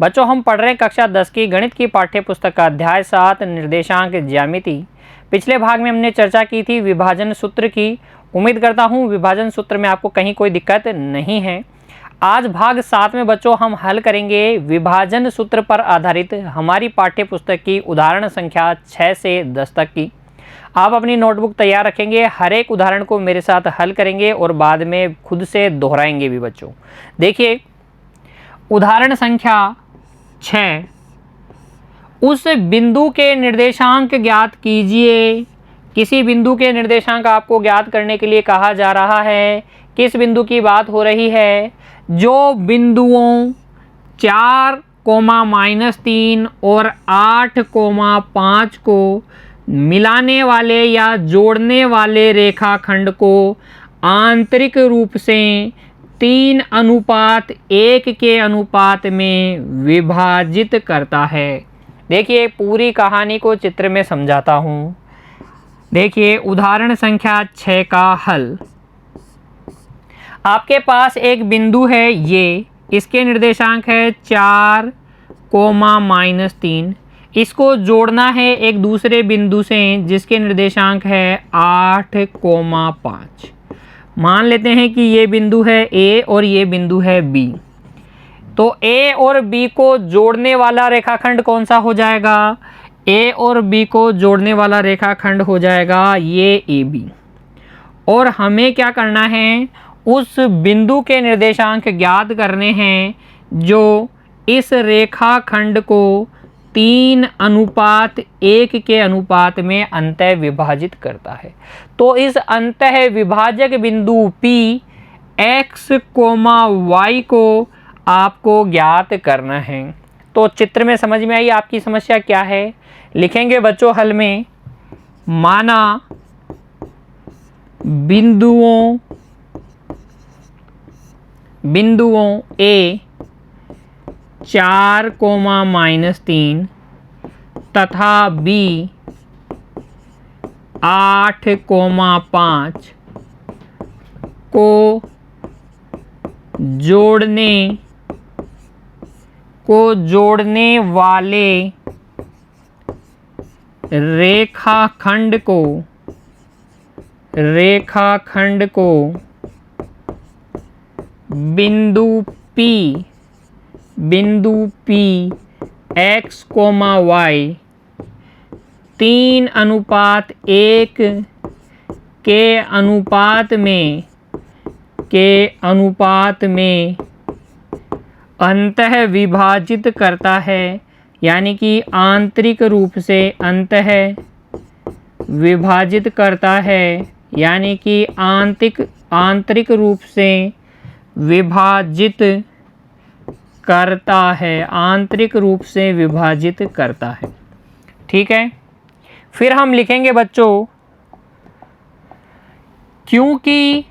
बच्चों हम पढ़ रहे हैं कक्षा 10 की गणित की पाठ्य पुस्तक का अध्याय 7 निर्देशांक ज्यामिति। पिछले भाग में हमने चर्चा की थी विभाजन सूत्र की। उम्मीद करता हूँ विभाजन सूत्र में आपको कहीं कोई दिक्कत नहीं है। आज भाग 7 में बच्चों हम हल करेंगे विभाजन सूत्र पर आधारित हमारी पाठ्य पुस्तक की उदाहरण संख्या 6 से 10 तक की। आप अपनी नोटबुक तैयार रखेंगे, हर एक उदाहरण को मेरे साथ हल करेंगे और बाद में खुद से दोहराएंगे भी। बच्चों देखिए उदाहरण संख्या 6, उस बिंदु के निर्देशांक ज्ञात कीजिए। किसी बिंदु के निर्देशांक आपको ज्ञात करने के लिए कहा जा रहा है। किस बिंदु की बात हो रही है? जो बिंदुओं 4, -3 और 8, 5 को मिलाने वाले या जोड़ने वाले रेखाखंड को आंतरिक रूप से 3:1 के अनुपात में विभाजित करता है। देखिए पूरी कहानी को चित्र में समझाता हूँ। देखिए उदाहरण संख्या 6 का हल। आपके पास एक बिंदु है, ये इसके निर्देशांक है 4, -3। इसको जोड़ना है एक दूसरे बिंदु से जिसके निर्देशांक है 8, 5। मान लेते हैं कि ये बिंदु है ए और ये बिंदु है बी। तो ए और बी को जोड़ने वाला रेखाखंड कौन सा हो जाएगा? ए और बी को जोड़ने वाला रेखाखंड हो जाएगा ये ए बी। और हमें क्या करना है? उस बिंदु के निर्देशांक ज्ञात करने हैं जो इस रेखाखंड को 3:1 के अनुपात में अंतः विभाजित करता है। तो इस अंतः विभाजक बिंदु P x, y को आपको ज्ञात करना है। तो चित्र में समझ में आई आपकी समस्या क्या है? लिखेंगे बच्चों हल में, माना बिंदुओं A 4, -3 तथा B 8, 5 को जोड़ने वाले रेखाखंड को बिंदु P x, y 3:1 के अनुपात में अंतः विभाजित करता है। यानी कि आंतरिक रूप से अंतः विभाजित करता है। यानी कि आंतरिक रूप से विभाजित करता है। आंतरिक रूप से विभाजित करता है। ठीक है, फिर हम लिखेंगे बच्चों, क्योंकि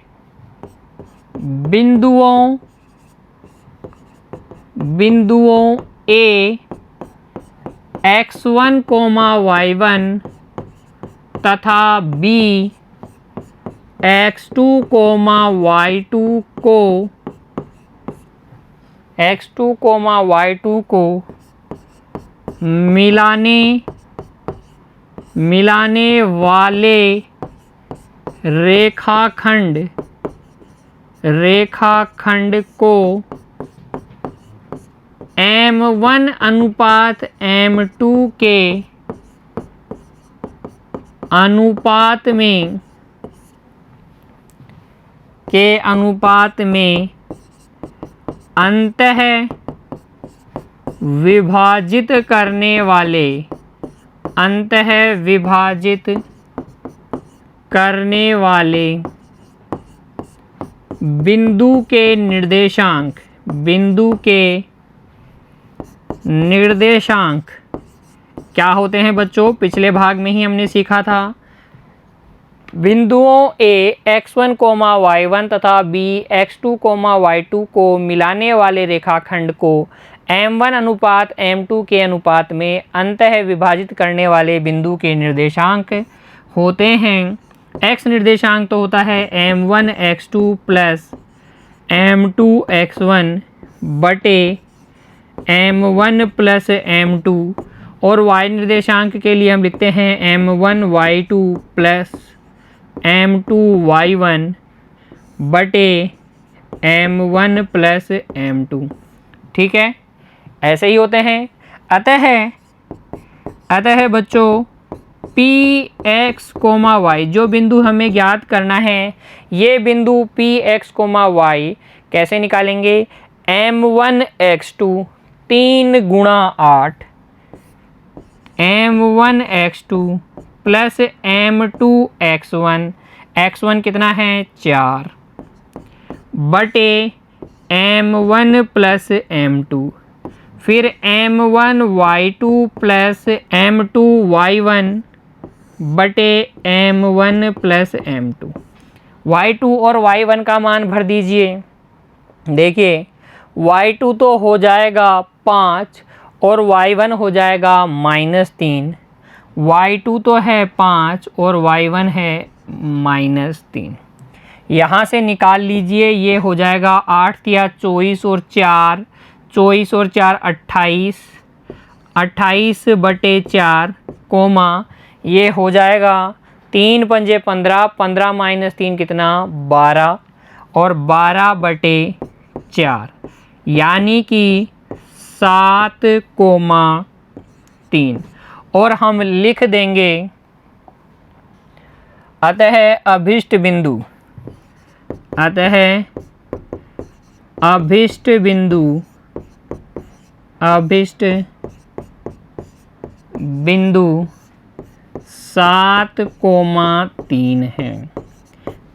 बिंदुओं A x1, y1 तथा B x2, y2 को मिलाने वाले रेखाखंड को m1:m2 के अनुपात में अंतः विभाजित करने वाले बिंदु के निर्देशांक क्या होते हैं बच्चों? पिछले भाग में ही हमने सीखा था। बिंदुओं A x1, y1 तथा B x2, y2 को मिलाने वाले रेखाखंड को m1:m2 के अनुपात में अंतः विभाजित करने वाले बिंदु के निर्देशांक होते हैं। x निर्देशांक तो होता है m1 x2 plus m2 x1 बटे m1 प्लस m2 और y निर्देशांक के लिए हम लिखते हैं m1 y2 plus m2 y1 बटे m1 प्लस m2। ठीक है, ऐसे ही होते हैं। अतः बच्चों पी एक्स कोमा वाई जो बिंदु हमें ज्ञात करना है, ये बिंदु पी एक्स कोमा वाई कैसे निकालेंगे? m1x2 3 गुणा 8 m1x2 प्लस m2x1, x1 कितना है 4 बटे m1 प्लस m2, फिर m1y2 प्लस m2y1 बटे m1 प्लस m2। y2 और y1 का मान भर दीजिए। देखिए y2 तो हो जाएगा 5 और y1 हो जाएगा -3। y2 तो है 5 और y1 है -3। यहाँ से निकाल लीजिए, ये हो जाएगा 8 या 24 और 4 28, 28 बटे 4 कोमा ये हो जाएगा 3 पंजे 15, 15 माइनस 3 कितना 12 और 12 बटे 4 यानी कि 7,3 और हम लिख देंगे अतः अभिष्ट बिंदु 7,3 है।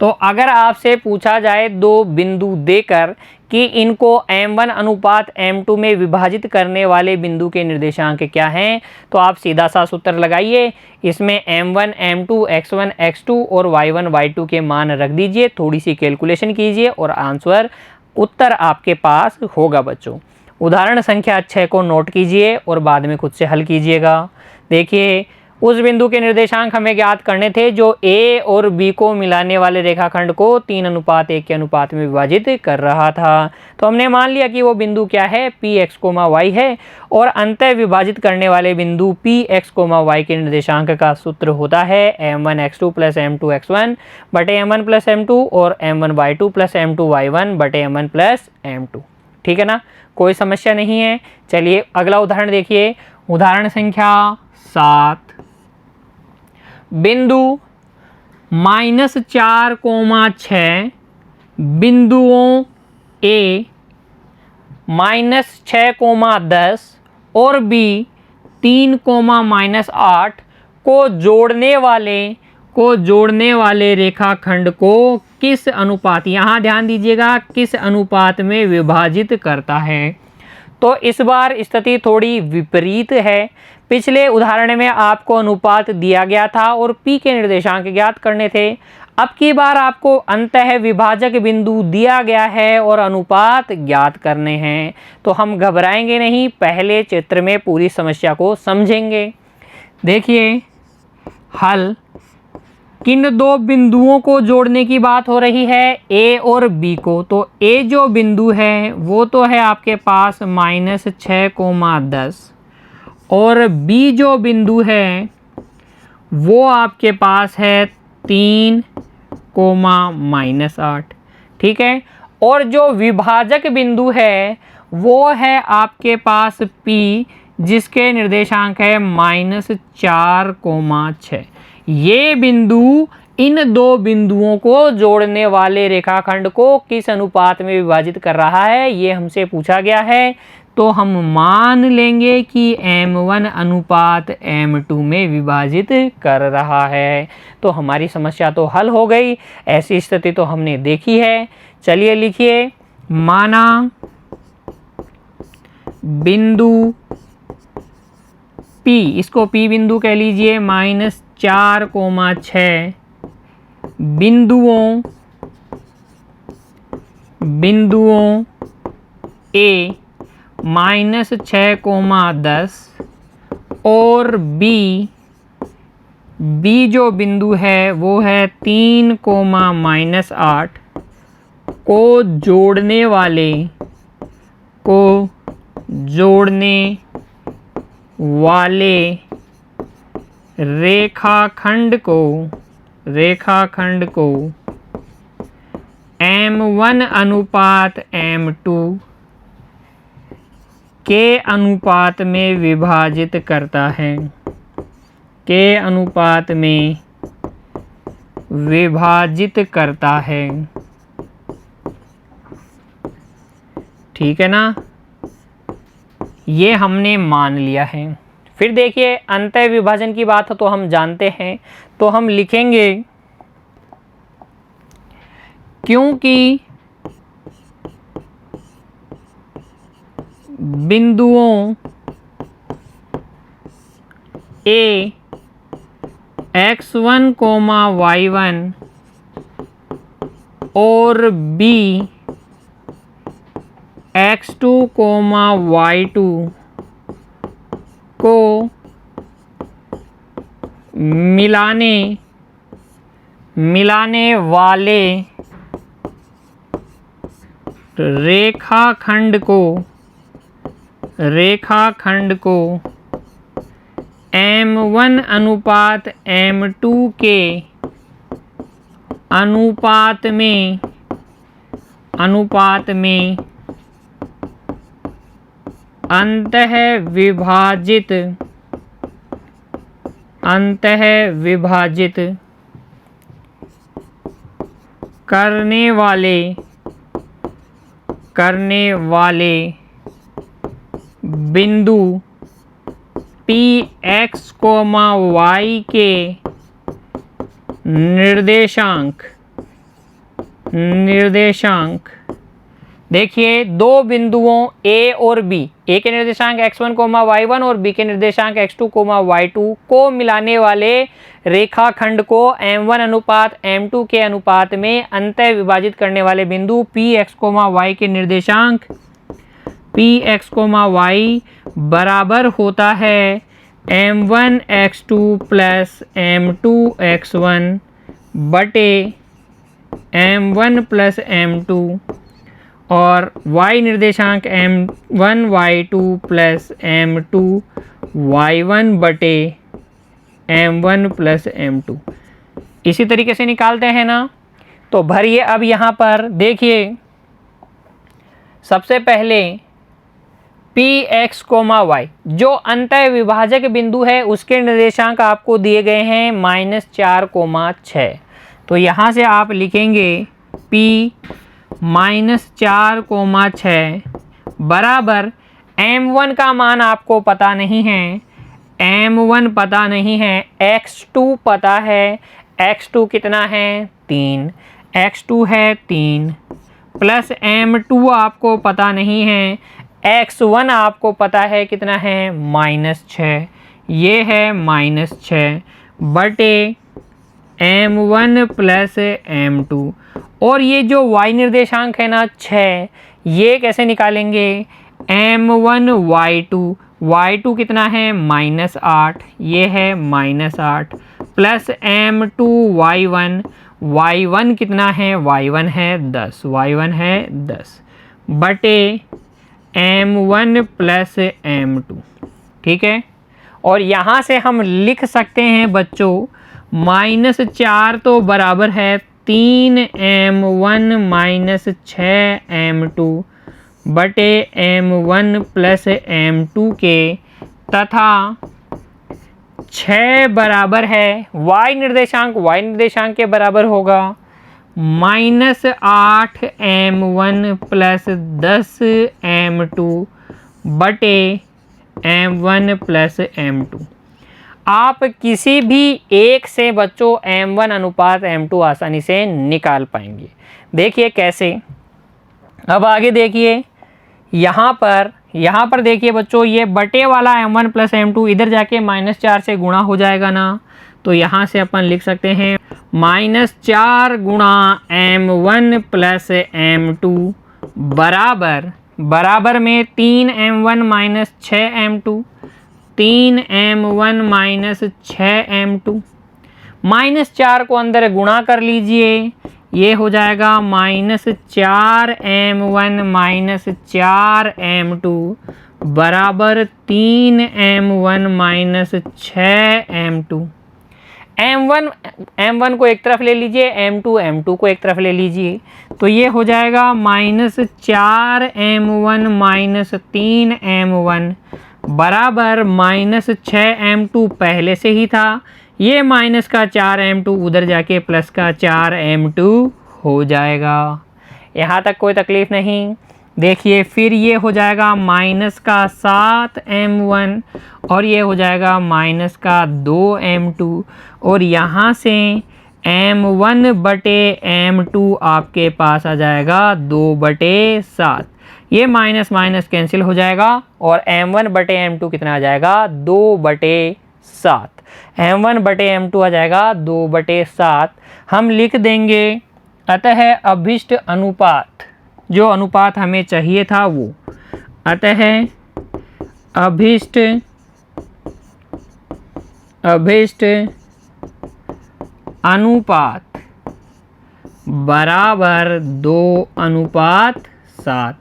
तो अगर आपसे पूछा जाए दो बिंदु देकर कि इनको m1 अनुपात m2 में विभाजित करने वाले बिंदु के निर्देशांक क्या हैं, तो आप सीधा सा सूत्र लगाइए। इसमें m1 m2 x1 x2 और y1 y2 के मान रख दीजिए, थोड़ी सी कैलकुलेशन कीजिए और आंसर उत्तर आपके पास होगा बच्चों। उदाहरण संख्या 6 को नोट कीजिए और बाद में खुद से हल कीजिएगा। देखिए उस बिंदु के निर्देशांक हमें ज्ञात करने थे जो A और B को मिलाने वाले रेखाखंड को 3:1 के अनुपात में विभाजित कर रहा था। तो हमने मान लिया कि वो बिंदु क्या है, Px, y है और अंतः विभाजित करने वाले बिंदु Px, y के निर्देशांक का सूत्र होता है m1x2 प्लस m2x1 बटे m1 प्लस m2 और m1y2 प्लस m2y1 बटे m1 प्लस m2। ठीक है ना, कोई समस्या नहीं है। चलिए अगला उदाहरण देखिए। उदाहरण संख्या 7, बिंदु -4,6 बिंदुओं A -6,10 और B 3,-8 को जोड़ने वाले रेखाखंड को किस अनुपात, यहाँ ध्यान दीजिएगा, किस अनुपात में विभाजित करता है। तो इस बार स्थिति थोड़ी विपरीत है। पिछले उदाहरण में आपको अनुपात दिया गया था और P के निर्देशांक ज्ञात करने थे। अब की बार आपको अंतः विभाजक बिंदु दिया गया है और अनुपात ज्ञात करने हैं। तो हम घबराएंगे नहीं, पहले चित्र में पूरी समस्या को समझेंगे। देखिए हल, किन दो बिंदुओं को जोड़ने की बात हो रही है, A और B को। तो A जो बिंदु है वो तो है आपके पास -6,10 और B जो बिंदु है वो आपके पास है 3,-8। ठीक है, और जो विभाजक बिंदु है वो है आपके पास P जिसके निर्देशांक है -4,6। ये बिंदु इन दो बिंदुओं को जोड़ने वाले रेखाखंड को किस अनुपात में विभाजित कर रहा है, ये हमसे पूछा गया है। तो हम मान लेंगे कि m1 अनुपात m2 में विभाजित कर रहा है। तो हमारी समस्या तो हल हो गई। ऐसी स्थिति तो हमने देखी है। चलिए लिखिए, माना बिंदु P, इसको P बिंदु कह लीजिए, -4,6 बिंदुओं A -6,10 और B जो बिंदु है वो है 3,-8 को जोड़ने वाले रेखाखंड को M1 अनुपात M2 के अनुपात में विभाजित करता है, के अनुपात में विभाजित करता है। ठीक है ना, ये हमने मान लिया है। फिर देखिए अंतः विभाजन की बात हो तो हम जानते हैं, तो हम लिखेंगे क्योंकि बिंदुओं A x1, y1 और B x2, y2 को मिलाने वाले रेखाखंड को M1 अनुपात M2 के अनुपात में अंतः विभाजित करने वाले बिंदु Px, y के निर्देशांक देखिए दो बिंदुओं A और B, A के निर्देशांक x1, y1 और B के निर्देशांक x2, y2 को मिलाने वाले रेखाखंड को M1 अनुपात M2 के अनुपात में अंतः विभाजित करने वाले बिंदु Px, y के निर्देशांक Px, y बराबर होता है M1 x2 plus M2 x1 बटे M1 प्लस M2 और y निर्देशांक M1 y2 plus M2 y1 बटे M1 प्लस M2। इसी तरीके से निकालते हैं ना, तो भरिए। अब यहाँ पर देखिए सबसे पहले Px, y जो अंतः विभाजक बिंदु है उसके निर्देशांक आपको दिए गए हैं -4, 6। तो यहाँ से आप लिखेंगे P -4, 6 बराबर M1 का मान आपको पता नहीं है, M1 पता नहीं है, x2 पता है, x2 कितना है 3, x2 है 3 प्लस M2 आपको पता नहीं है, x1 आपको पता है कितना है -6, ये है -6 बटे M1 प्लस M2। और ये जो y निर्देशांक है ना 6, ये कैसे निकालेंगे M1 y2 कितना है -8, ये है -8 प्लस M2 y1 कितना है y1 है 10 बटे M1 प्लस M2। ठीक है, और यहाँ से हम लिख सकते हैं बच्चों -4 तो बराबर है 3M1 -6 M2 बटे M1 प्लस M2 के, तथा 6 बराबर है y निर्देशांक के बराबर होगा -8 M1 प्लस 10 M2 बटे M1 प्लस M2। आप किसी भी एक से बच्चों M1 अनुपात M2 आसानी से निकाल पाएंगे। देखिए कैसे, अब आगे देखिए यहाँ पर देखिए बच्चों, ये बटे वाला M1 प्लस M2 इधर जाके -4 से गुणा हो जाएगा ना, तो यहाँ से अपन लिख सकते हैं -4 गुणा M1 प्लस M2 बराबर में 3M1 minus 6M2, 3M1 minus 6M2, -4 को अंदर गुणा कर लीजिए, ये हो जाएगा -4M1 माइनस 4M2 बराबर 3m1 माइनस 6m2। m1 को एक तरफ ले लीजिए, m2 को एक तरफ ले लीजिए, तो ये हो जाएगा -4m1 माइनस 3m1 बराबर -6m2 पहले से ही था, ये माइनस का 4m2 उधर जाके प्लस का 4m2 हो जाएगा। यहाँ तक कोई तकलीफ नहीं। देखिए फिर ये हो जाएगा माइनस का 7m1 और ये हो जाएगा माइनस का 2m2 और यहाँ से m1 बटे m2 आपके पास आ जाएगा 2/7। ये माइनस माइनस कैंसिल हो जाएगा और m1 बटे m2 कितना आ जाएगा 2/7। m1 बटे m2 आ जाएगा 2/7। हम लिख देंगे अतः अभिष्ट अनुपात, जो अनुपात हमें चाहिए था वो, अतः अभिष्ट अनुपात बराबर 2/7।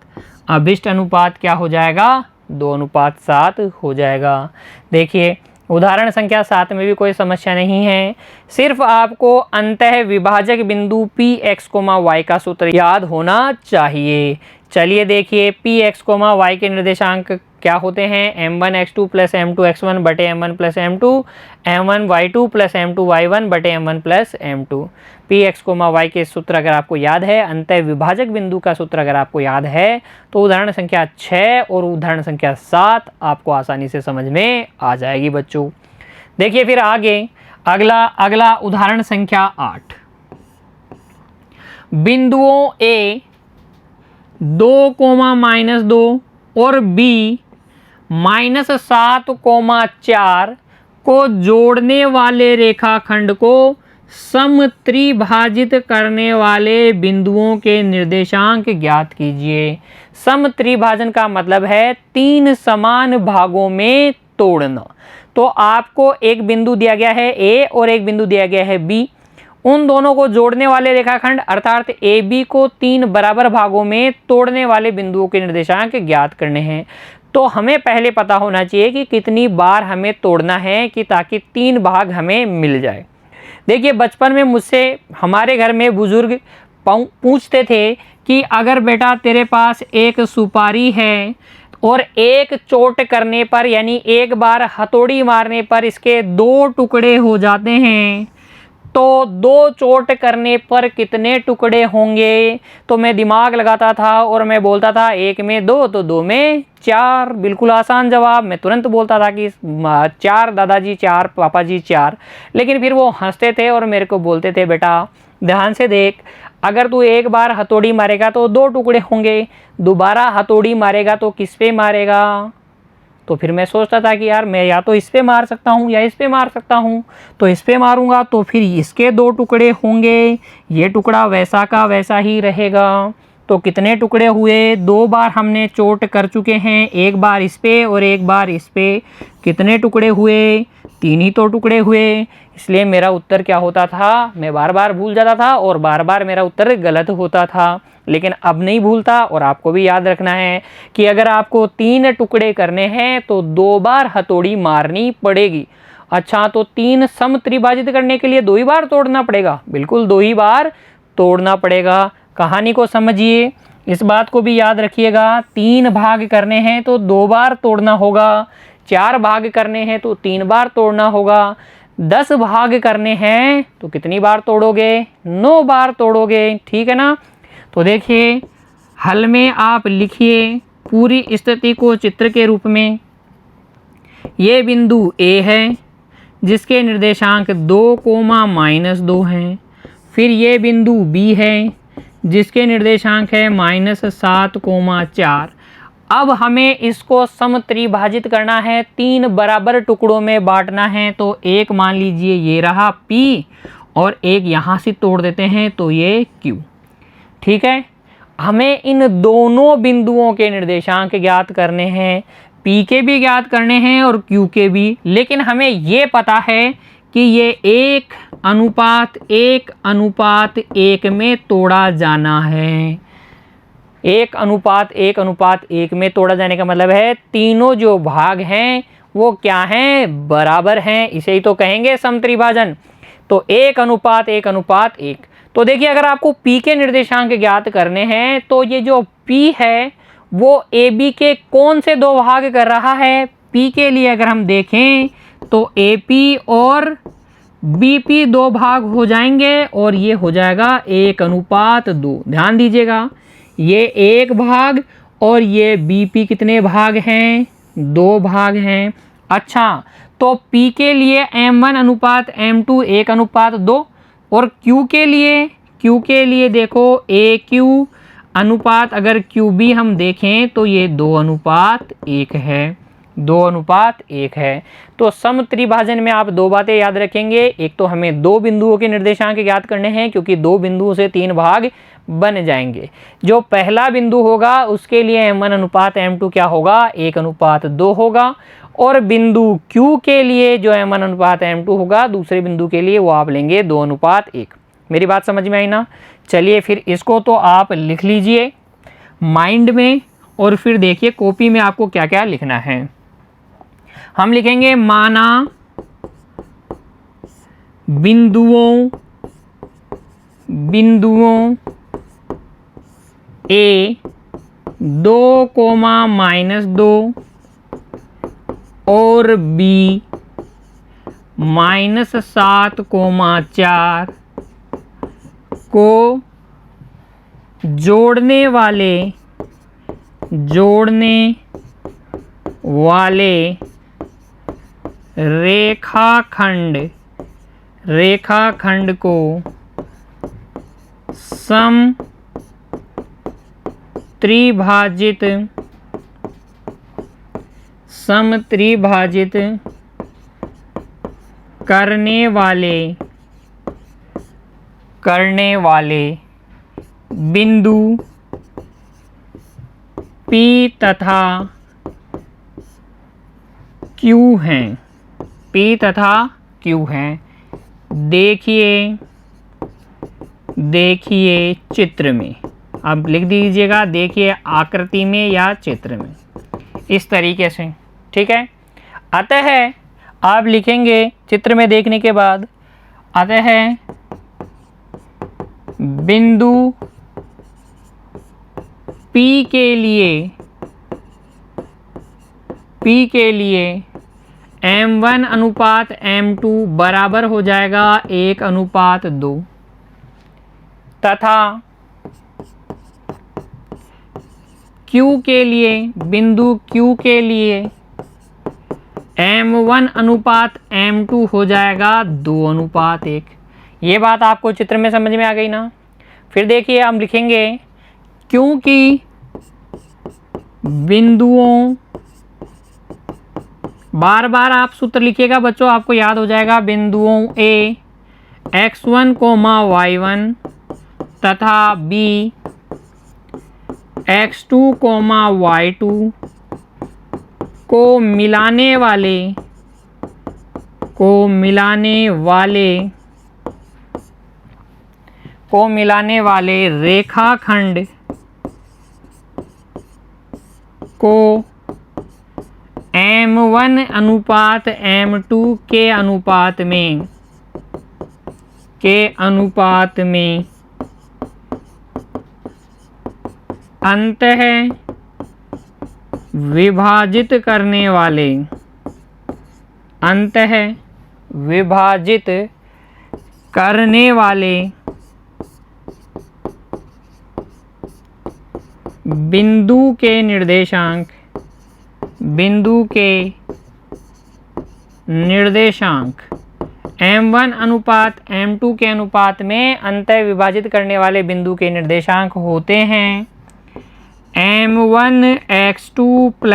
अभिष्ट अनुपात क्या हो जाएगा 2/7 हो जाएगा। देखिए उदाहरण संख्या 7 में भी कोई समस्या नहीं है, सिर्फ आपको अंतः विभाजक बिंदु Px, y का सूत्र याद होना चाहिए। चलिए देखिए Px, y के निर्देशांक क्या होते हैं, m1x2 प्लस m2x1 बटे m1 plus m2, m1y2 plus m2y1 बटे m1 plus m2। Px, y के सूत्र अगर आपको याद है, अंतः विभाजक बिंदु का सूत्र अगर आपको याद है, तो उदाहरण संख्या 6 और उदाहरण संख्या 7 आपको आसानी से समझ में आ जाएगी बच्चों। देखिए फिर आगे अगला उदाहरण संख्या 8। बिंदुओं A 2, -2 और B -7, 4 को जोड़ने वाले रेखाखंड को समत्रिभाजित करने वाले बिंदुओं के निर्देशांक ज्ञात कीजिए। समत्रिभाजन का मतलब है 3 समान भागों में तोड़ना। तो आपको एक बिंदु दिया गया है A और एक बिंदु दिया गया है B, उन दोनों को जोड़ने वाले रेखाखंड अर्थात AB को 3 बराबर भागों में तोड़ने वाले बिंदुओं के निर्देशांक ज्ञात करने हैं। तो हमें पहले पता होना चाहिए कि कितनी बार हमें तोड़ना है कि ताकि 3 भाग हमें मिल जाए। देखिए बचपन में मुझसे हमारे घर में बुजुर्ग पूछते थे कि अगर बेटा तेरे पास एक सुपारी है और एक चोट करने पर यानी एक बार हथौड़ी मारने पर इसके 2 टुकड़े हो जाते हैं, तो 2 चोट करने पर कितने टुकड़े होंगे। तो मैं दिमाग लगाता था और मैं बोलता था 1 में 2 तो 2 में 4। बिल्कुल आसान जवाब। मैं तुरंत बोलता था कि 4 दादाजी 4 पापा जी 4। लेकिन फिर वो हंसते थे और मेरे को बोलते थे बेटा ध्यान से देख, अगर तू एक बार हथौड़ी मारेगा तो 2 टुकड़े होंगे, दोबारा हथौड़ी मारेगा तो किस पे मारेगा। तो फिर मैं सोचता था कि यार मैं या तो इस पे मार सकता हूँ या इस पे मार सकता हूँ, तो इस पे मारूंगा तो फिर इसके 2 टुकड़े होंगे, ये टुकड़ा वैसा का वैसा ही रहेगा। तो कितने टुकड़े हुए, 2 बार हमने चोट कर चुके हैं, एक बार इस पे और एक बार इस पे। कितने टुकड़े हुए, 3 ही तो टुकड़े हुए। इसलिए मेरा उत्तर क्या होता था, मैं बार बार भूल जाता था और बार बार मेरा उत्तर गलत होता था। लेकिन अब नहीं भूलता। और आपको भी याद रखना है कि अगर आपको 3 टुकड़े करने हैं तो 2 बार हथौड़ी मारनी पड़ेगी। अच्छा तो 3 समत्रिभाजित करने के लिए 2 ही बार तोड़ना पड़ेगा, बिल्कुल 2 ही बार तोड़ना पड़ेगा। कहानी को समझिए, इस बात को भी याद रखिएगा। 3 भाग करने हैं तो 2 बार तोड़ना होगा, 4 भाग करने हैं तो 3 बार तोड़ना होगा, 10 भाग करने हैं तो कितनी बार तोड़ोगे, 9 बार तोड़ोगे। ठीक है ना। तो देखिए हल में आप लिखिए पूरी स्थिति को चित्र के रूप में। ये बिंदु A है जिसके निर्देशांक 2, -2 हैं। फिर ये बिंदु B है जिसके निर्देशांक है -7, 4। अब हमें इसको समत्रिभाजित करना है, 3 बराबर टुकड़ों में बांटना है। तो एक मान लीजिए ये रहा P और एक यहाँ से तोड़ देते हैं तो ये Q। ठीक है। हमें इन दोनों बिंदुओं के निर्देशांक ज्ञात करने हैं, P के भी ज्ञात करने हैं और Q के भी। लेकिन हमें ये पता है कि ये 1:1:1 में तोड़ा जाना है। 1:1:1 में तोड़ा जाने का मतलब है तीनों जो भाग हैं वो क्या हैं, बराबर हैं। इसे ही तो कहेंगे समत्रिभाजन। तो 1:1:1। तो देखिए अगर आपको P के निर्देशांक ज्ञात करने हैं तो ये जो P है वो AB के कौन से दो भाग कर रहा है। P के लिए अगर हम देखें तो AP और BP दो भाग हो जाएंगे और ये हो जाएगा 1:2। ध्यान दीजिएगा, ये एक भाग और ये BP कितने भाग हैं, 2 भाग हैं। अच्छा, तो P के लिए M1:M2 1:2 और Q के लिए देखो AQ अनुपात अगर QB हम देखें तो ये 2:1 है, 2:1 है। तो समत्रिभाजन में आप दो बातें याद रखेंगे, एक तो हमें दो बिंदुओं के निर्देशांक ज्ञात करने हैं क्योंकि दो बिंदुओं से 3 भाग बन जाएंगे। जो पहला बिंदु होगा उसके लिए M1:M2 क्या होगा, 1:2 होगा और बिंदु Q के लिए जो M1:M2 होगा दूसरे बिंदु के लिए वो आप लेंगे 2:1। मेरी बात समझ में आई ना। चलिए फिर इसको तो आप लिख लीजिए माइंड में और फिर देखिए कॉपी में आपको क्या क्या लिखना है। हम लिखेंगे माना बिंदुओं A 2,-2 और B -7,4 को जोड़ने वाले रेखाखंड को समत्रिभाजित करने वाले बिंदु P तथा Q हैं। देखिए चित्र में, अब लिख दीजिएगा, देखिए आकृति में या चित्र में, इस तरीके से, ठीक है। अतः आप लिखेंगे चित्र में देखने के बाद, अतः बिंदु P के लिए M1:M2 बराबर हो जाएगा 1:2 तथा बिंदु Q के लिए M1:M2 हो जाएगा 2:1। ये बात आपको चित्र में समझ में आ गई ना। फिर देखिए हम लिखेंगे क्योंकि बिंदुओं, बार बार आप सूत्र लिखिएगा बच्चों, आपको याद हो जाएगा। बिंदुओं A x1, y1 तथा B x2, y2 को मिलाने वाले रेखाखंड को M1:M2 के अनुपात में अंतः विभाजित करने वाले बिंदु के निर्देशांक M1:M2 के अनुपात में अंतः विभाजित करने वाले बिंदु के निर्देशांक होते हैं M1x2 +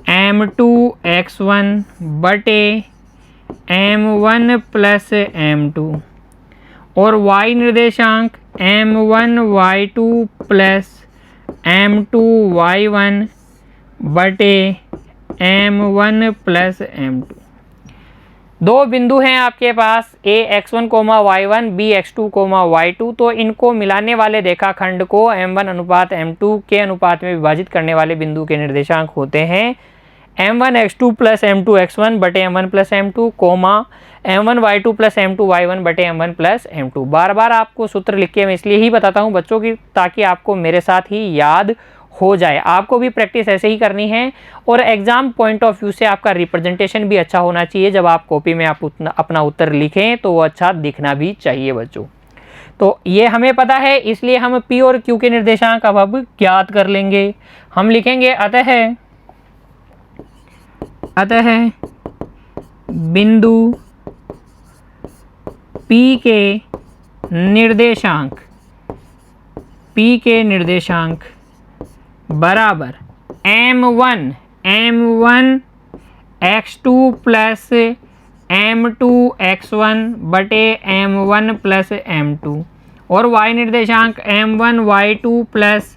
M2x1 बटे M1 + M2 और y निर्देशांक M1y2 + दो बिंदु हैं आपके पास a x1 y1 b x2 y2, तो इनको मिलाने वाले रेखाखंड को m1 अनुपात m2 के अनुपात में विभाजित करने वाले बिंदु के निर्देशांक होते हैं m1 x2 plus m2 x1 बटे m1 plus m2 m1 y2 plus m2 y1 बटे m1 प्लस m2। बार बार आपको सूत्र लिख के मैं इसलिए ही बताता हूँ बच्चों की, ताकि आपको मेरे साथ ही याद हो जाए। आपको भी प्रैक्टिस ऐसे ही करनी है और एग्जाम पॉइंट ऑफ व्यू से आपका रिप्रेजेंटेशन भी अच्छा होना चाहिए। जब आप कॉपी में आप अपना उत्तर लिखें तो वो अच्छा दिखना भी चाहिए बच्चों। तो ये हमें पता है, इसलिए हम P और Q के निर्देशांक अब ज्ञात कर लेंगे। हम लिखेंगे अतः बिंदु P के निर्देशांक बराबर m1 x2 plus m2 x1 बटे m1 प्लस m2 और y निर्देशांक m1 y2 plus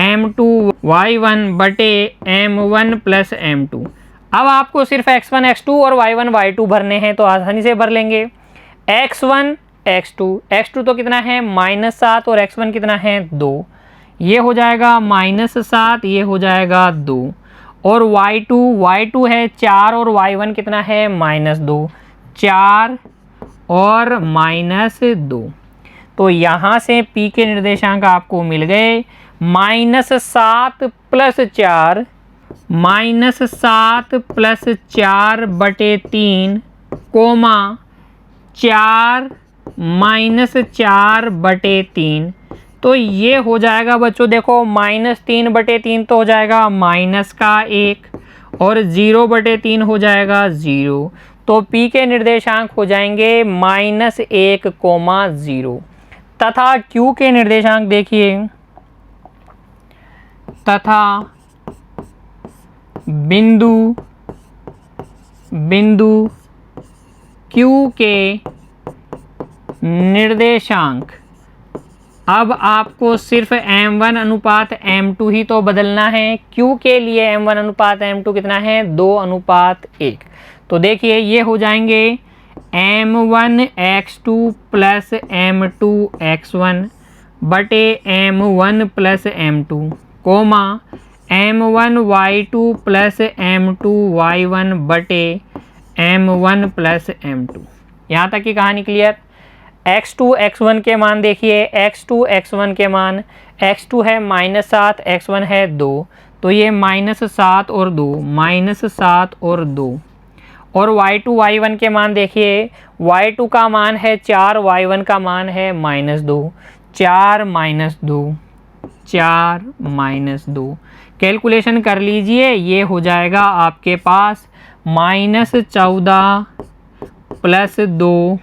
m2 y1 बटे m1 प्लस m2। अब आपको सिर्फ x1 x2 और y1 y2 भरने हैं, तो आसानी से भर लेंगे। x1 x2 तो कितना है -7 और x1 कितना है 2, ये हो जाएगा -7, ये हो जाएगा 2। और y2 है 4 और y1 कितना है -2, 4 और -2। तो यहाँ से P के निर्देशांक आपको मिल गए -7 प्लस 4 बटे 3 4 बटे 3। तो ये हो जाएगा बच्चों, देखो -3 बटे 3 तो हो जाएगा -1 और 0 बटे 3 हो जाएगा 0। तो P के निर्देशांक हो जाएंगे -1, 0 तथा Q के निर्देशांक देखिए, तथा बिंदु Q के निर्देशांक, अब आपको सिर्फ m1 अनुपात m2 ही तो बदलना है। Q के लिए m1 अनुपात m2 कितना है 2:1। तो देखिए ये हो जाएंगे m1 x2 plus m2 x1 बटे m1 plus m2 m1 y2 plus m2 y1 बटे m1 प्लस m2। यहाँ तक की कहानी क्लियर। x2 x1 के मान देखिए, x2 x1 के मान, x2 है -7, x1 है 2, तो ये -7 और 2, -7 और 2। और y2 y1 के मान देखिए, y2 का मान है 4, y1 का मान है -2, 4 -2। कैलकुलेशन कर लीजिए, ये हो जाएगा आपके पास -14 प्लस 2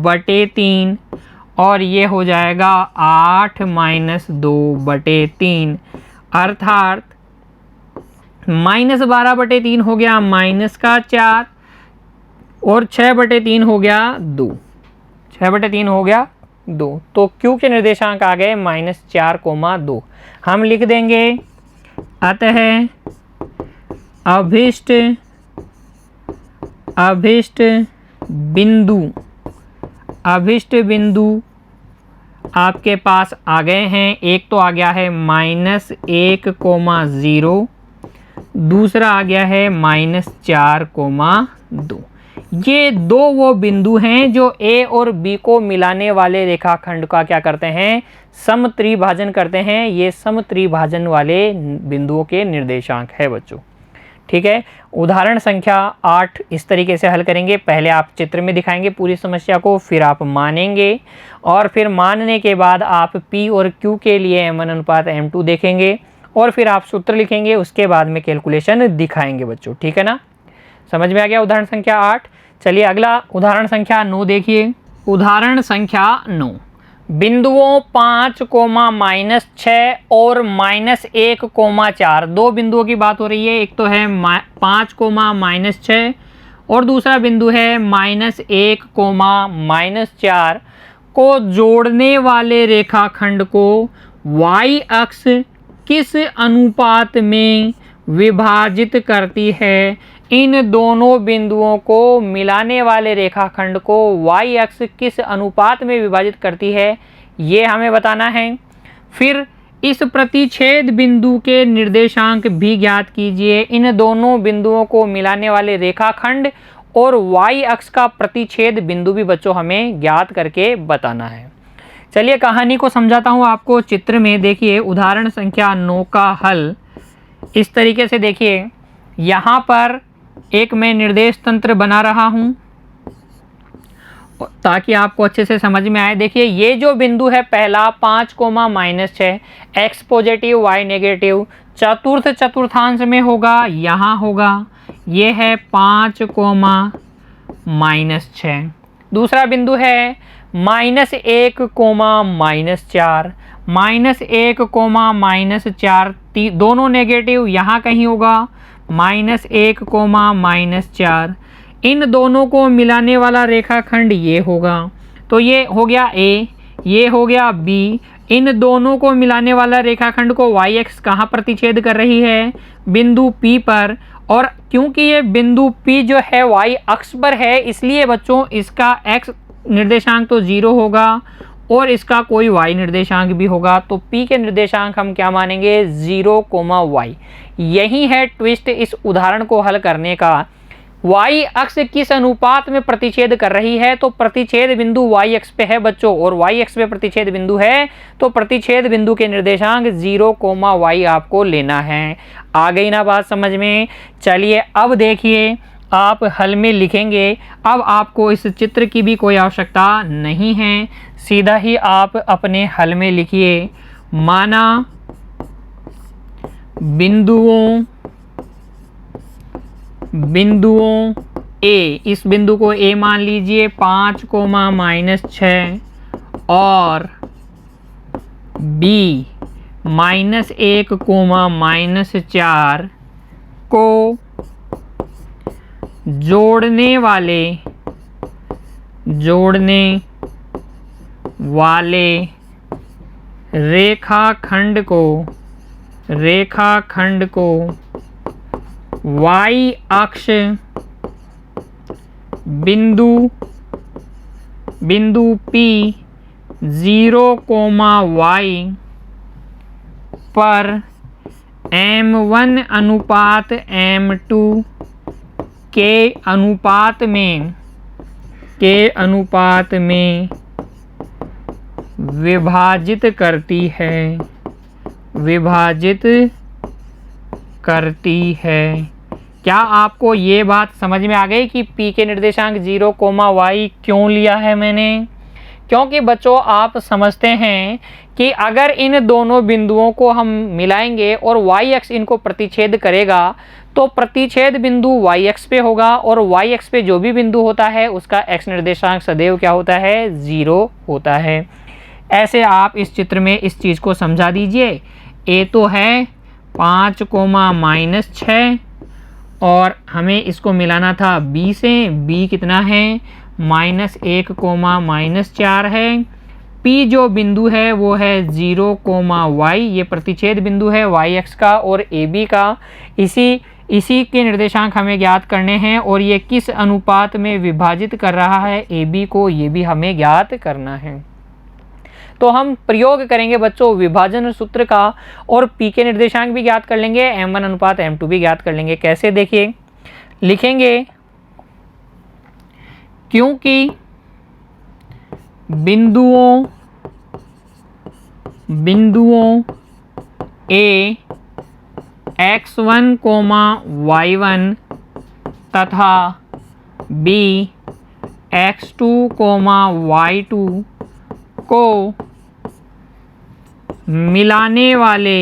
बटे 3 और ये हो जाएगा 8 -2 बटे 3, अर्थात -12 बटे 3 हो गया -4 और 6 बटे 3 हो गया 2, 6 बटे 3 हो गया 2। तो Q के निर्देशांक आ गए -4, 2। हम लिख देंगे अतः अभिष्ट बिंदु आपके पास आ गए हैं। एक तो आ गया है -1, 0, दूसरा आ गया है -4, 2। ये दो वो बिंदु हैं जो A और B को मिलाने वाले रेखाखंड का क्या करते हैं, समत्रिभाजन करते हैं। ये समत्रिभाजन वाले बिंदुओं के निर्देशांक है बच्चों। ठीक है, उदाहरण संख्या 8 इस तरीके से हल करेंगे। पहले आप चित्र में दिखाएंगे पूरी समस्या को, फिर आप मानेंगे और फिर मानने के बाद आप P और Q के लिए m1 अनुपात m2 देखेंगे और फिर आप सूत्र लिखेंगे, उसके बाद में कैलकुलेशन दिखाएंगे बच्चों। ठीक है ना, समझ में आ गया उदाहरण संख्या 8। चलिए अगला उदाहरण संख्या 9 देखिए। उदाहरण संख्या 9, बिंदुओं 5, -6 और -1, 4, दो बिंदुओं की बात हो रही है। एक तो है 5, -6 और दूसरा बिंदु है -1, -4 को जोड़ने वाले रेखाखंड को y अक्ष किस अनुपात में विभाजित करती है, इन दोनों बिंदुओं को मिलाने वाले रेखाखंड को y अक्ष किस अनुपात में विभाजित करती है, ये हमें बताना है। फिर इस प्रतिच्छेद बिंदु के निर्देशांक भी ज्ञात कीजिए। इन दोनों बिंदुओं को मिलाने वाले रेखाखंड और y अक्ष का प्रतिच्छेद बिंदु भी बच्चों हमें ज्ञात करके बताना है। चलिए कहानी को समझाता हूँ आपको चित्र में। देखिए उदाहरण संख्या 9 का हल इस तरीके से। देखिए यहाँ पर एक मैं निर्देश तंत्र बना रहा हूँ ताकि आपको अच्छे से समझ में आए। देखिए ये जो बिंदु है पहला 5,-6 x पॉजिटिव y नेगेटिव चतुर्थ चतुर्थांश में होगा, यहाँ होगा। ये है 5,-6। दूसरा बिंदु है -1, -4 -1, दोनों नेगेटिव, यहाँ कहीं होगा -1, -4। इन दोनों को मिलाने वाला रेखाखंड ये होगा। तो ये हो गया A, ये हो गया B। इन दोनों को मिलाने वाला रेखाखंड को y अक्ष कहाँ प्रतिच्छेद कर रही है, बिंदु P पर। और क्योंकि ये बिंदु P जो है y अक्ष पर है, इसलिए बच्चों इसका x निर्देशांक तो 0 होगा और इसका कोई y निर्देशांक भी होगा। तो P के निर्देशांक हम क्या मानेंगे, 0, y। यही है ट्विस्ट इस उदाहरण को हल करने का। y अक्ष किस अनुपात में प्रतिच्छेद कर रही है, तो प्रतिच्छेद बिंदु y अक्ष पे है बच्चों, और y अक्ष पे प्रतिच्छेद बिंदु है, तो प्रतिच्छेद बिंदु के निर्देशांक 0, y आपको लेना है। आ गई ना बात समझ में। चलिए अब देखिए आप हल में लिखेंगे। अब आपको इस चित्र की भी कोई आवश्यकता नहीं है, सीधा ही आप अपने हल में लिखिए। माना बिंदुओं A, इस बिंदु को A मान लीजिए 5,-6 और B -1, -4 को जोड़ने वाले रेखाखंड को y अक्ष बिंदु P 0, y पर m1 अनुपात m2 के अनुपात में विभाजित करती है। क्या आपको ये बात समझ में आ गई कि P के निर्देशांक 0, y क्यों लिया है मैंने? क्योंकि बच्चों आप समझते हैं कि अगर इन दोनों बिंदुओं को हम मिलाएंगे और y अक्ष इनको प्रतिच्छेद करेगा, तो प्रतिच्छेद बिंदु y अक्ष पे होगा, और y अक्ष पे जो भी बिंदु होता है उसका x निर्देशांक सदैव क्या होता है, 0 होता है। ऐसे आप इस चित्र में इस चीज़ को समझा दीजिए। A तो है 5,-6 और हमें इसको मिलाना था B से। B कितना है, -1, -4 है। P जो बिंदु है वो है 0, y, ये प्रतिच्छेद बिंदु है y अक्ष का और AB का। इसी के निर्देशांक हमें ज्ञात करने हैं, और ये किस अनुपात में विभाजित कर रहा है AB को, ये भी हमें ज्ञात करना है। तो हम प्रयोग करेंगे बच्चों विभाजन सूत्र का, और P के निर्देशांक भी ज्ञात कर लेंगे, m1 अनुपात m2 भी ज्ञात कर लेंगे। कैसे, देखिए लिखेंगे, क्योंकि बिंदुओं A x1, y1 तथा B x2, y2 को मिलाने वाले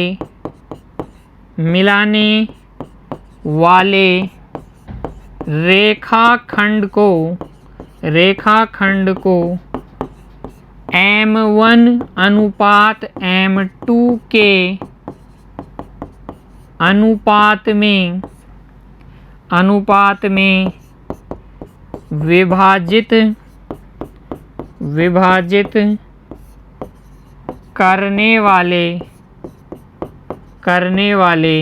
रेखाखंड को m1 अनुपात m2 के अनुपात में विभाजित करने वाले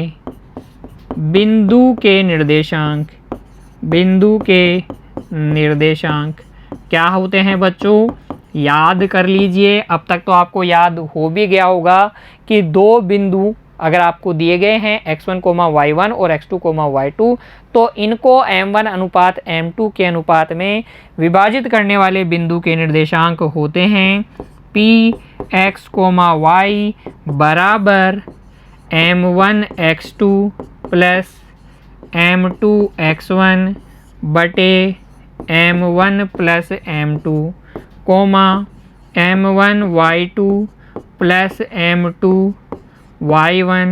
बिंदु के निर्देशांक बिंदु के निर्देशांक क्या होते हैं बच्चों, याद कर लीजिए। अब तक तो आपको याद हो भी गया होगा कि दो बिंदु अगर आपको दिए गए हैं x1, y1 और x2, y2, तो इनको m1 अनुपात m2 के अनुपात में विभाजित करने वाले बिंदु के निर्देशांक होते हैं p x, y बराबर m1 x2 plus m2 x1 बटे m1 plus m2 m1 y2 plus m2 y1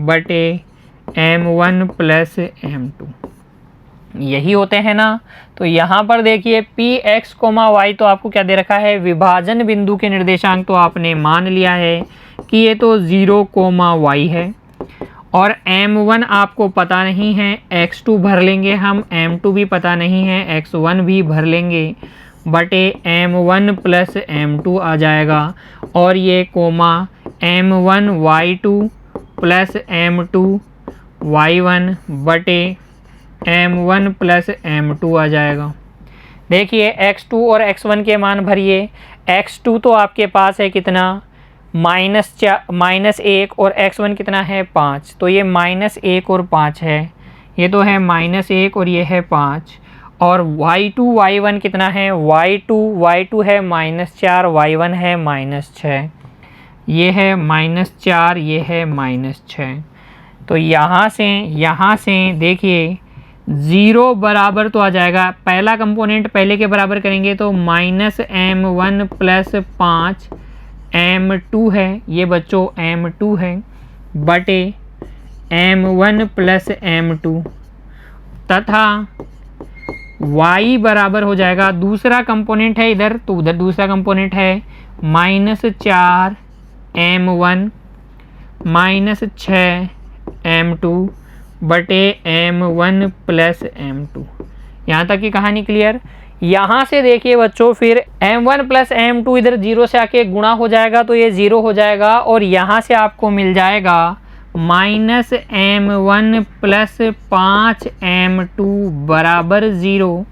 बटे m1 प्लस m2, यही होते हैं ना। तो यहाँ पर देखिए px, y तो आपको क्या दे रखा है, विभाजन बिंदु के निर्देशांक तो आपने मान लिया है कि ये तो 0, y है, और m1 आपको पता नहीं है, x2 भर लेंगे हम, m2 भी पता नहीं है, x1 भी भर लेंगे, बटे m1 प्लस m2 आ जाएगा, और ये m1 y2 plus m2 y1 बटे m1 प्लस m2 आ जाएगा। देखिए x2 और x1 के मान भरिए। x2 तो आपके पास है कितना, -1, और x1 कितना है 5, तो ये -1 और 5 है, ये तो है -1 और ये है 5। और y2 y1 कितना है, y2 है -4, y1 है -6, ये है -4, ये है -6। तो यहाँ से देखिए 0 बराबर तो आ जाएगा, पहला कंपोनेंट पहले के बराबर करेंगे तो -m1 प्लस 5 m2 है, ये बच्चों m2 है, बटे m1 प्लस m2, तथा y बराबर हो जाएगा, दूसरा कंपोनेंट है इधर तो उधर दूसरा कंपोनेंट है -4 m1 -6 m2 बटे m1 प्लस m2। यहाँ तक की कहानी क्लियर। यहाँ से देखिए बच्चों फिर m1 प्लस m2 इधर 0 से आके गुणा हो जाएगा तो ये 0 हो जाएगा, और यहाँ से आपको मिल जाएगा -m1 प्लस 5 m2 बराबर 0,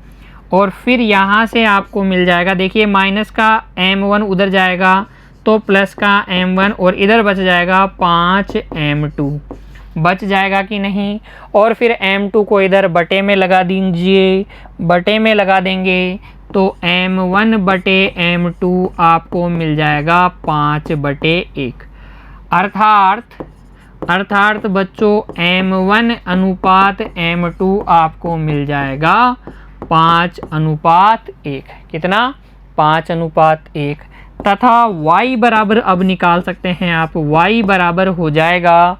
और फिर यहाँ से आपको मिल जाएगा, देखिए माइनस का m1 उधर जाएगा तो प्लस का m1, और इधर बच जाएगा 5 m2, बच जाएगा कि नहीं। और फिर m2 को इधर बटे में लगा दीजिए, बटे में लगा देंगे तो m1 बटे m2 आपको मिल जाएगा 5/1, अर्थात बच्चों m1 अनुपात m2 आपको मिल जाएगा 5:1। कितना, 5:1। तथा y बराबर अब निकाल सकते हैं आप, y बराबर हो जाएगा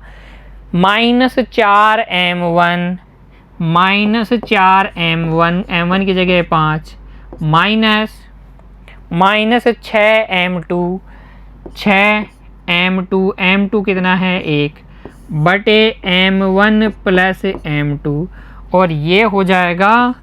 -4 m1 m1 की जगह 5 -6 m2 कितना है 1 बटे m1 प्लस m2, और ये हो जाएगा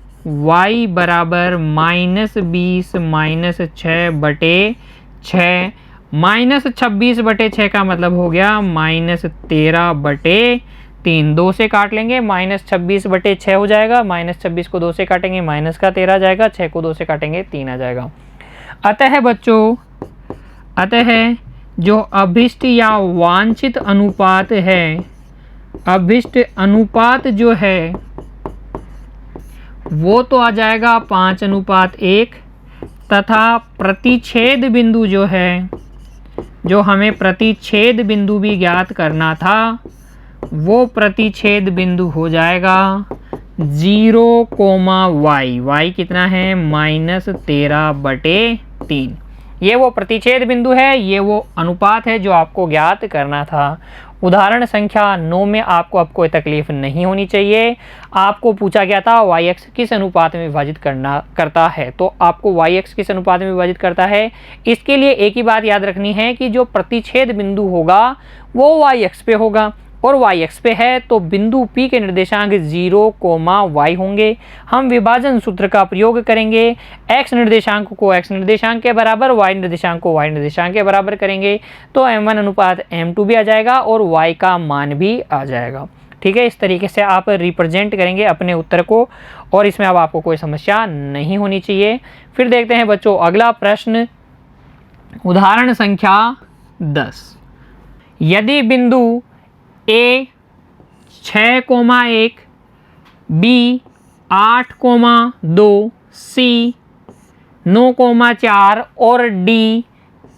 y बराबर -20 -6 बटे 6, -26 बटे 6 का मतलब हो गया -13 बटे 3, 2 से काट लेंगे -26 बटे 6 हो जाएगा, -26 को 2 से काटेंगे माइनस का 13 आ जाएगा, 6 को 2 से काटेंगे 3 आ जाएगा। अतः बच्चों, जो अभिष्ट या वांछित अनुपात है, अभिष्ट अनुपात जो है वो तो आ जाएगा 5:1, तथा प्रतिच्छेद बिंदु जो है, जो हमें प्रतिच्छेद बिंदु भी ज्ञात करना था, वो प्रतिच्छेद बिंदु हो जाएगा 0, y कितना है -13/3। ये वो प्रतिच्छेद बिंदु है, ये वो अनुपात है जो आपको ज्ञात करना था। उदाहरण संख्या 9 में आपको अब कोई तकलीफ नहीं होनी चाहिए। आपको पूछा गया था y(x) किस अनुपात में विभाजित करता है, तो आपको y(x) किस अनुपात में विभाजित करता है, इसके लिए एक ही बात याद रखनी है कि जो प्रतिच्छेद बिंदु होगा वो y(x) पे होगा, और y(x) पे है तो बिंदु P के निर्देशांक 0, y होंगे। हम विभाजन सूत्र का प्रयोग करेंगे, x निर्देशांक को x निर्देशांक के बराबर, y निर्देशांक को y निर्देशांक के बराबर करेंगे तो m1 अनुपात m2 भी आ जाएगा और y का मान भी आ जाएगा। ठीक है, इस तरीके से आप रिप्रेजेंट करेंगे अपने उत्तर को और इसमें अब आपको कोई समस्या नहीं होनी चाहिए। फिर देखते हैं बच्चों अगला प्रश्न, उदाहरण संख्या 10। यदि बिंदु A 6,1, B 8,2, C 9,4 और D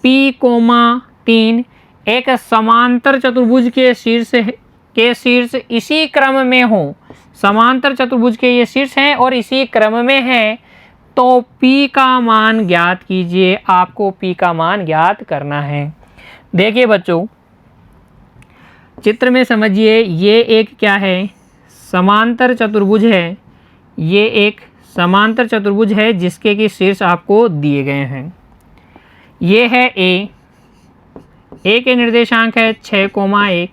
P,3 एक समांतर चतुर्भुज के शीर्ष इसी क्रम में हो, समांतर चतुर्भुज के ये शीर्ष हैं और इसी क्रम में हैं, तो P का मान ज्ञात कीजिए। आपको P का मान ज्ञात करना है। देखिए बच्चों चित्र में समझिए, ये एक क्या है, समांतर चतुर्भुज है। ये एक समांतर चतुर्भुज है जिसके कि शीर्ष आपको दिए गए हैं। ये है A के निर्देशांक है 6,1,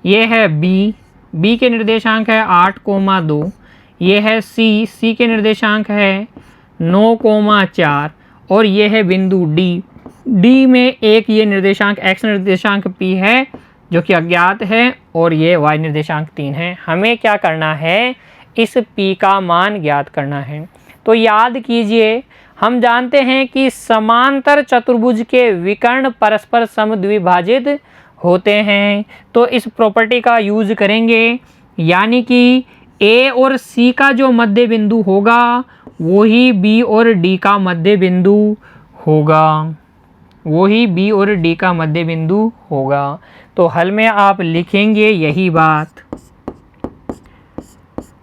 ये है B के निर्देशांक है 8,2, ये है C के निर्देशांक है 9,4 और ये है बिंदु D में एक ये निर्देशांक X निर्देशांक P है जो कि अज्ञात है और ये Y निर्देशांक 3 है। हमें क्या करना है, इस P का मान ज्ञात करना है। तो याद कीजिए, हम जानते हैं कि समांतर चतुर्भुज के विकर्ण परस्पर समद्विभाजित होते हैं, तो इस प्रॉपर्टी का यूज करेंगे, यानी कि A और C का जो मध्य बिंदु होगा वही B और D का मध्य बिंदु होगा, वही B और D का मध्य बिंदु होगा। तो हल में आप लिखेंगे यही बात।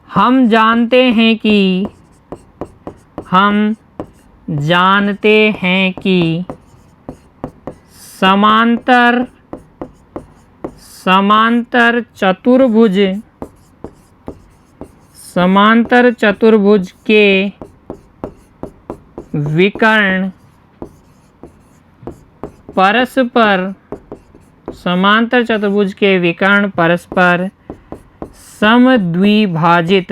हम जानते हैं कि समांतर चतुर्भुज के विकर्ण परस्पर समद्विभाजित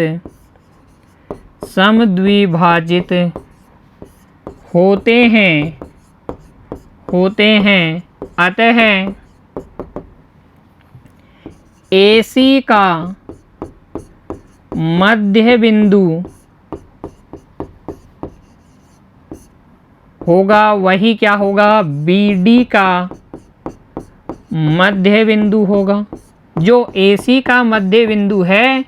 होते हैं। अतः AC का मध्य बिंदु होगा वही क्या होगा, BD का मध्य बिंदु होगा। जो AC का मध्य बिंदु है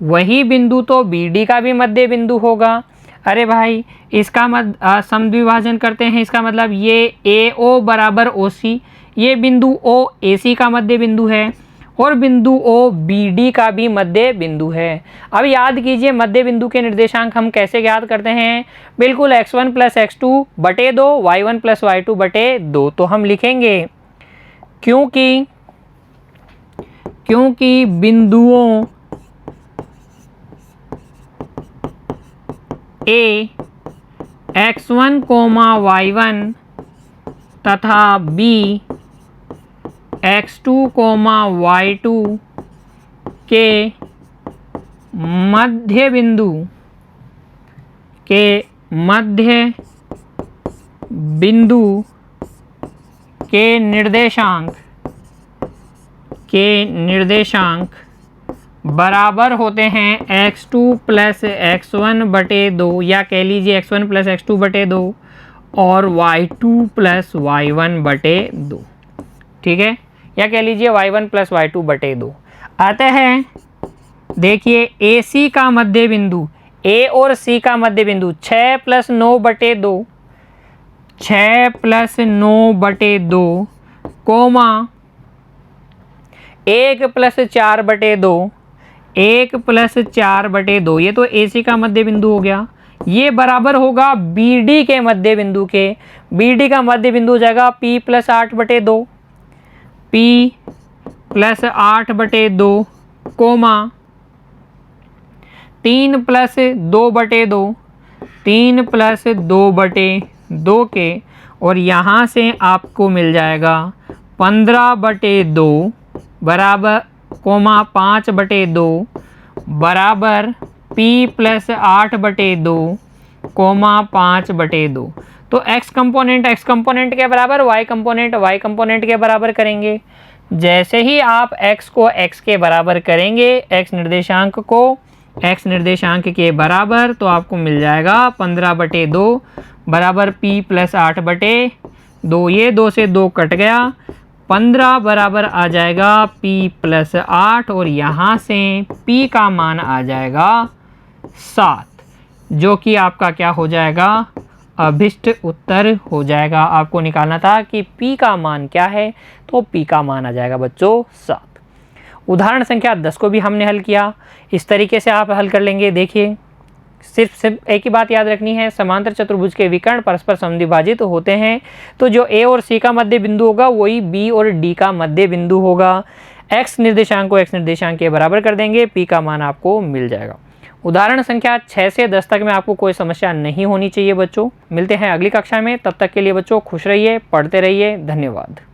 वही बिंदु तो BD का भी मध्य बिंदु होगा। अरे भाई इसका समद्विभाजन करते हैं, इसका मतलब ये AO बराबर OC, ये बिंदु O AC का मध्य बिंदु है और बिंदु O BD का भी मध्य बिंदु है। अब याद कीजिए मध्य बिंदु के निर्देशांक हम कैसे ज्ञात करते हैं, बिल्कुल x1 + x2 बटे 2, y1 + y2 बटे 2। तो हम लिखेंगे क्योंकि बिंदुओं A x1, y1 तथा B x2, y2 के मध्य बिंदु के निर्देशांक बराबर होते हैं x2 + x1 बटे 2, या कह लीजिए x1 + x2 बटे 2 और y2 + y1 बटे 2, ठीक है, या कह लीजिए y1 + y2 बटे 2। अतः देखिए AC का मध्य बिंदु, A और C का मध्य बिंदु 6 + 9 बटे 2, 6 + 9 बटे 2, 1 + 4 बटे 2, 1 + 4 बटे 2, ये तो AC का मध्य बिंदु हो गया। ये बराबर होगा BD के मध्य बिंदु के। BD का मध्य बिंदु हो जाएगा P + 8 बटे 2, P + 8 बटे 2, 3 + 2 बटे 2, 3 + 2 बटे 2 के, और यहाँ से आपको मिल जाएगा 15 बटे 2 बराबर 5 बटे 2 बराबर P + 8 बटे 2, 5 बटे 2। तो x कंपोनेंट के बराबर, y कंपोनेंट के बराबर करेंगे। जैसे ही आप x को x के बराबर करेंगे, x निर्देशांक को x निर्देशांक के बराबर, तो आपको मिल जाएगा 15/2 बराबर p प्लस 8/2। ये 2 से 2 कट गया, 15 बराबर आ जाएगा p प्लस 8 और यहाँ से p का मान आ जाएगा 7, जो कि आपका क्या हो जाएगा, अभिष्ट उत्तर हो जाएगा। आपको निकालना था कि p का मान क्या है, तो p का मान आ जाएगा बच्चों 7। उदाहरण संख्या 10 को भी हमने हल किया। इस तरीके से आप हल कर लेंगे। देखिए, सिर्फ एक ही बात याद रखनी है, समांतर चतुर्भुज के विकर्ण परस्पर समद्विभाजित होते हैं, तो जो a और c का मध्य बिंदु होगा वही b और d का मध्य बिंदु होगा। x निर्देशांक को x निर्देशांक के बराबर कर देंगे, p का मान आपको मिल जाएगा। उदाहरण संख्या 6 से 10 तक में आपको कोई समस्या नहीं होनी चाहिए बच्चों। मिलते हैं अगली कक्षा में, तब तक के लिए बच्चों खुश रहिए, पढ़ते रहिए। धन्यवाद।